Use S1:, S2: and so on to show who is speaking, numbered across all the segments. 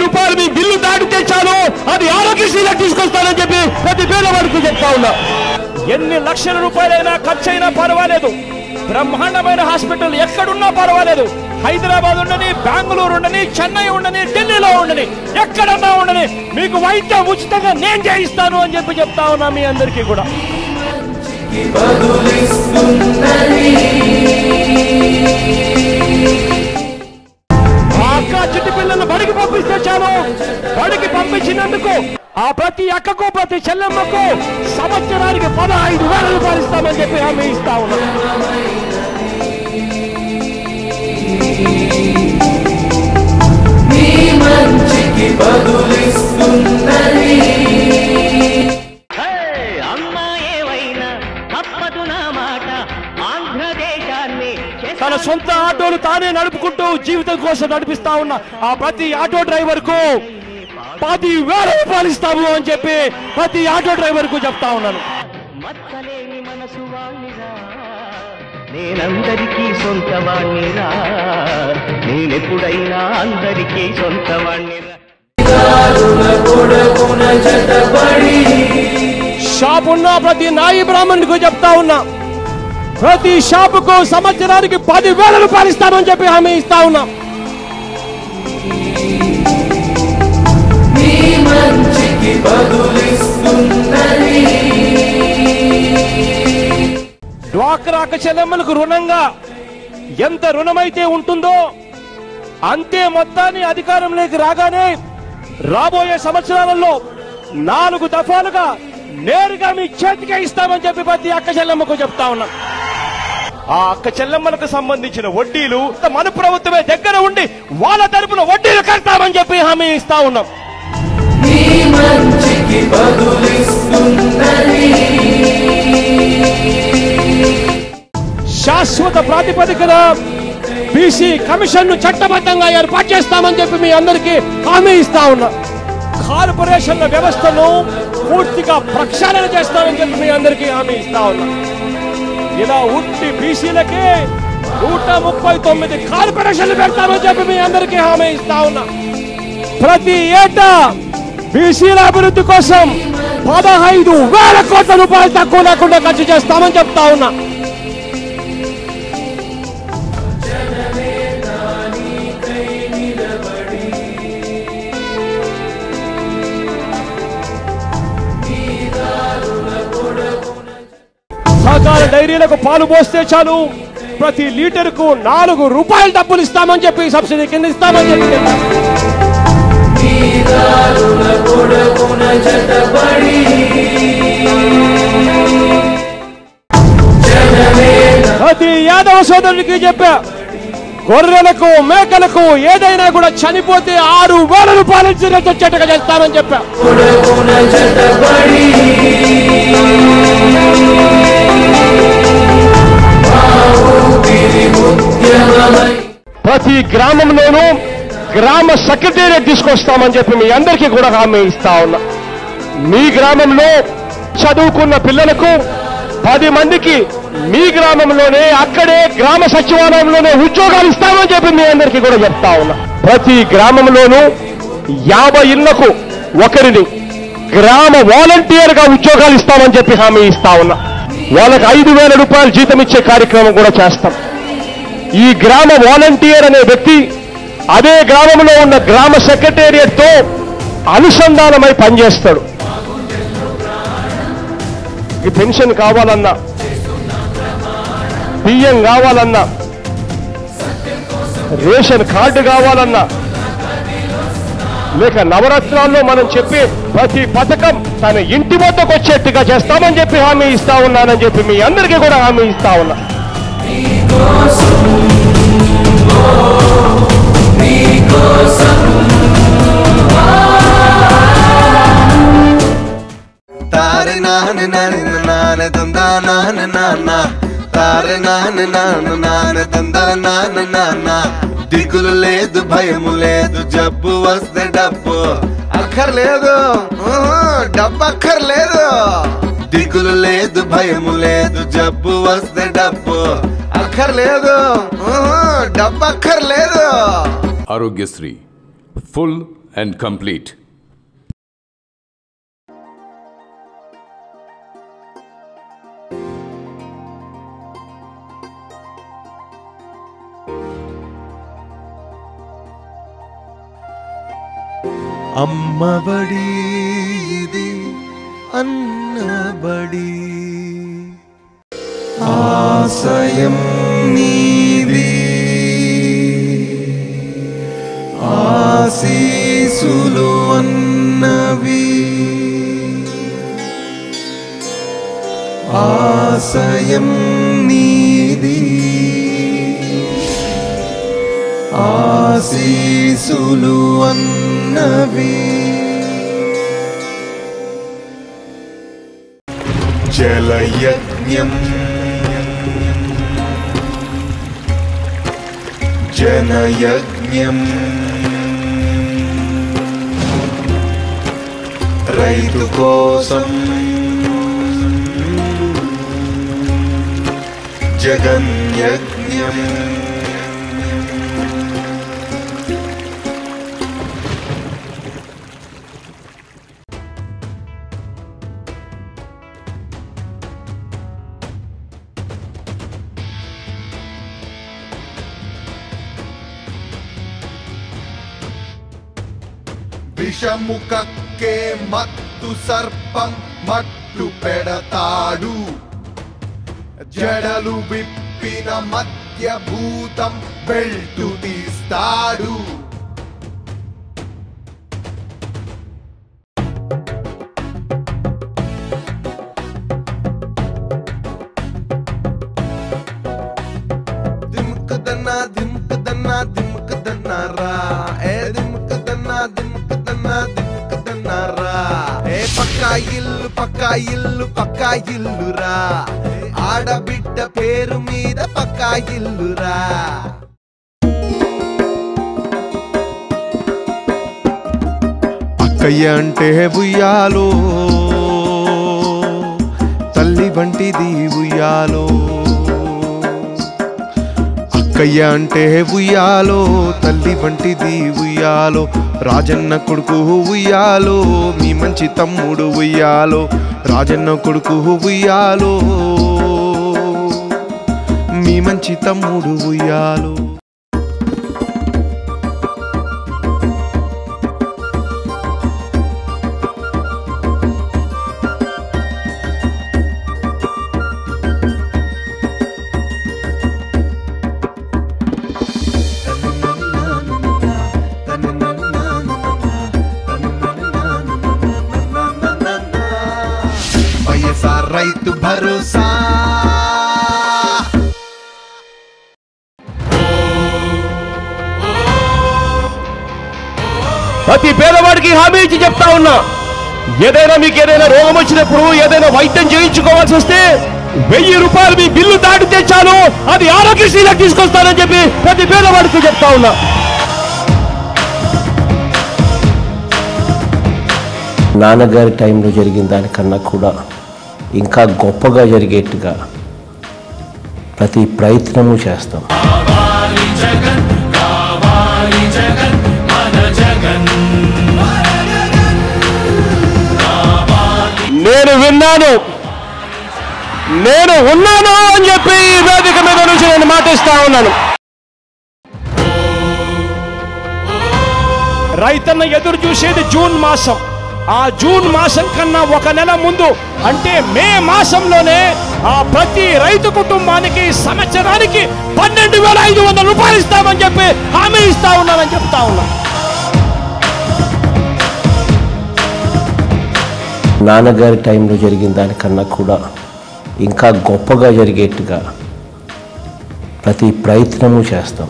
S1: రూపాయలు మీ బిల్లు దాటితే చాలు అది ఆరోగ్యశ్రీలకు తీసుకొస్తానని చెప్పి ప్రతి పేదవాడికి చెప్తా ఉన్నా. ఎన్ని లక్షల రూపాయలైనా ఖర్చైనా పర్వాలేదు, బ్రహ్మాండమైన హాస్పిటల్ ఎక్కడున్నా పర్వాలేదు, హైదరాబాద్ ఉండని, బెంగళూరు ఉండని, చెన్నై ఉండని, ఢిల్లీలో ఉండని, ఎక్కడన్నా ఉండని, మీకు వైద్యం ఉచితంగా నేను చేయిస్తాను అని చెప్పి చెప్తా ఉన్నా మీ అందరికీ కూడా. అక్క చిట్టి పిల్లలు బడికి పంపిస్తే చాలు, బడికి పంపించినందుకు ఆ ప్రతి అక్కకు ప్రతి చెల్లెమ్మకు సంవత్సరానికి 15,000 రూపాయలు ఇస్తామని చెప్పి హామీ ఇస్తా ఉన్నాం. తన సొంత ఆటోలు తానే నడుపుకుంటూ జీవితం కోసం నడిపిస్తా ఉన్న ఆ ప్రతి ఆటో డ్రైవర్ కు 10,000 రూపాయలు ఇస్తాము అని చెప్పి ప్రతి ఆటో డ్రైవర్ కు చెప్తా ఉన్నాను.
S2: నేనందరికీ సొంతవాణ్ణిరా, నేనెప్పుడైనా అందరికీ సొంతవాణ్ణిరా.
S1: షాప్ ఉన్న ప్రతి నాయి బ్రాహ్మణుడికి చెప్తా ఉన్నా, ప్రతి షాపుకు సంవత్సరానికి 10,000 రూపాయలు ఇస్తామని చెప్పి హామీ ఇస్తా ఉన్నాం. డ్వాక్రా అక్క చెల్లెమ్మలకు రుణంగా ఎంత రుణమైతే ఉంటుందో అంతే మొత్తాన్ని అధికారంలోకి రాగానే రాబోయే సంవత్సరాలలో 4 దఫాలుగా నేరుగా మీ చేతికే ఇస్తామని చెప్పి ప్రతి అక్క చెల్లెమ్మకు చెప్తా ఉన్నాం. ఆ అక్క చెల్లెమ్మలకు సంబంధించిన వడ్డీలు మన ప్రభుత్వమే దగ్గర ఉండి వాళ్ళ తరపున వడ్డీలు కడతామని చెప్పి హామీ ఇస్తా ఉన్నాం. శాశ్వత ప్రాతిపదికన బీసీ కమిషన్ ను చట్టబద్ధంగా ఏర్పాటు చేస్తామని చెప్పి మీ అందరికీ హామీ ఇస్తా ఉన్నా. కార్పొరేషన్ల వ్యవస్థను పూర్తిగా ప్రక్షాళన చేస్తామని చెప్పి మీ అందరికీ హామీ ఇస్తా ఉన్నా. ఇలా ఉట్టి బీసీలకే 139 కార్పొరేషన్లు పెడతామని చెప్పి మీ అందరికీ హామీ ఇస్తా ఉన్నా. ప్రతి ఏటా బీసీల అభివృద్ధి కోసం 15,000 కోట్ల రూపాయలు తక్కువ లేకుండా ఖర్చు చేస్తామని చెప్తా ఉన్నా. సహకార డైరీలకు పాలు పోస్తే చాలు ప్రతి లీటర్కు 4 రూపాయలు డబ్బులు ఇస్తామని చెప్పి సబ్సిడీ కింద ఇస్తామని చెప్పి ప్రతి యాదవ సోదరుడికి చెప్పా, గొర్రెలకు మేకలకు ఏదైనా కూడా చనిపోతే 6,000 రూపాయలు వచ్చేట్టుగా చేస్తామని చెప్పా. ప్రతి గ్రామంలోనూ గ్రామ సెక్రటేరియట్ తీసుకొస్తామని చెప్పి మీ అందరికీ కూడా హామీ ఇస్తా ఉన్నా. మీ గ్రామంలో చదువుకున్న పిల్లలకు 10 మందికి మీ గ్రామంలోనే అక్కడే గ్రామ సచివాలయంలోనే ఉద్యోగాలు ఇస్తామని చెప్పి మీ అందరికీ కూడా చెప్తా ఉన్నా. ప్రతి గ్రామంలోనూ 50 ఇళ్లకు ఒకరిని గ్రామ వాలంటీర్ గా ఉద్యోగాలు ఇస్తామని చెప్పి హామీ ఇస్తా ఉన్నా. వాళ్ళకి 5,000 రూపాయలు జీతం ఇచ్చే కార్యక్రమం కూడా చేస్తాం. ఈ గ్రామ వాలంటీర్ అనే వ్యక్తి అదే గ్రామంలో ఉన్న గ్రామ సెక్రటేరియట్ తో అనుసంధానమై పనిచేస్తాడు. ఈ పెన్షన్ కావాలన్నా, బియ్యం కావాలన్నా, రేషన్ కార్డు కావాలన్నా, లేక నవరత్నాల్లో మనం చెప్పే ప్రతి పథకం తన ఇంటి వద్దకు వచ్చేట్టుగా చేస్తామని చెప్పి హామీ ఇస్తా ఉన్నానని చెప్పి మీ అందరికీ కూడా హామీ ఇస్తా ఉన్నా.
S3: తారే నాన్న నాన్న నాన్న దందా నాన్న నాన్న తారే నాన్న నాన్న నాన్న దందా నాన్న నాన్న దిగులు లేదు భయము లేదు జబ్బు వస్తే డబ్బు అక్కర్లేదు డబ్బు అక్కర్లేదు దిగులు లేదు భయము లేదు జబ్బు వస్తే డబ్బు అక్కర్లేదు డబ్బు అక్కర్లేదు.
S4: Aarogyasri full and complete.
S3: అమ్మబడి ఇది అన్నబడి ఆశయం నీది ఆశీసులు అన్నవి ఆశయం నీది ఆశీసులు అన్నవి జలయజ్ఞం జనయజ్ఞం రైతు కోసం జగన్యజ్ఞం విషముకక్కే మత్తు సర్పం మట్టు పెడతాడు జడలు విప్పిన మధ్యభూతం బెల్టు తీస్తాడు దిమ్కదన్నా దిమ్కదన్నా దిమ్కదన్నా రా ఏ దిమ్కదన్నా దిమ్కదన్నా దిమ్కదన్నా రా ఏ పక్కా ఇల్లు పక్కా ఇల్లురా ఆడబిడ్డ పేరు మీద పక్కా ఇల్లురా అక్కయ్య అంటే ఉయ్యాలో తల్లి వంటిది ఉయ్యాలో అక్కయ్య అంటే ఉయ్యాలో తల్లి వంటిది ఉయ్యాలో రాజన్న కొడుకు ఉయ్యాలో మీ మంచి తమ్ముడు ఉయ్యాలో రాజన్న కొడుకు ఉయ్యాలో మీ మంచి తమ్ముడు ఉయ్యాలో రైతు భరోసా
S1: ప్రతి పేదవాడికి హామీ ఇచ్చి చెప్తా ఉన్నా ఏదైనా మీకు ఏదైనా రోగం వచ్చినప్పుడు ఏదైనా వైద్యం చేయించుకోవాల్సి వస్తే 1000 రూపాయలు మీ బిల్లు దాటితే చాలు అది ఆరోగ్యశ్రీలకు తీసుకొస్తానని చెప్పి ప్రతి పేదవాడికి చెప్తా ఉన్నా
S5: నాన్నగారి టైంలో జరిగిన దానికన్నా కూడా ఇంకా గొప్పగా జరిగేట్టుగా ప్రతి ప్రయత్నము చేస్తాం.
S1: నేను విన్నాను నేను ఉన్నాను అని చెప్పి ఈ వేదిక మీద నుంచి నేను మాటిస్తా ఉన్నాను. రైతన్న ఎదురు చూసేది జూన్ మాసం. ఆ జూన్ మాసం కన్నా ఒక నెల ముందు అంటే మే మాసంలోనే ఆ ప్రతి రైతు కుటుంబానికి సంవత్సరానికి 12,500 రూపాయలు ఇస్తామని చెప్పి హామీ ఇస్తా ఉన్నానని చెప్తా ఉన్నా.
S5: నాన్నగారి టైంలో జరిగిన దానికన్నా కూడా ఇంకా గొప్పగా జరిగేట్టుగా ప్రతి ప్రయత్నము చేస్తాం.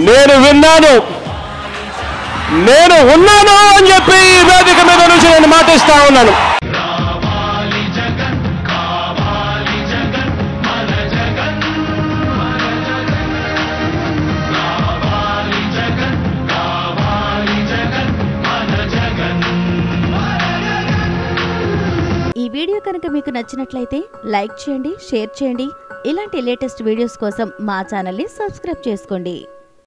S1: నేను విన్నాను నేను ఉన్నాను అని చెప్పి ఈ వేదిక మీద నుంచి నేను మాటిస్తా ఉన్నాను.
S6: ఈ
S4: వీడియో కనుక మీకు నచ్చినట్లయితే లైక్ చేయండి, షేర్ చేయండి. ఇలాంటి లేటెస్ట్ వీడియోస్ కోసం మా ఛానల్ని సబ్స్క్రైబ్ చేసుకోండి.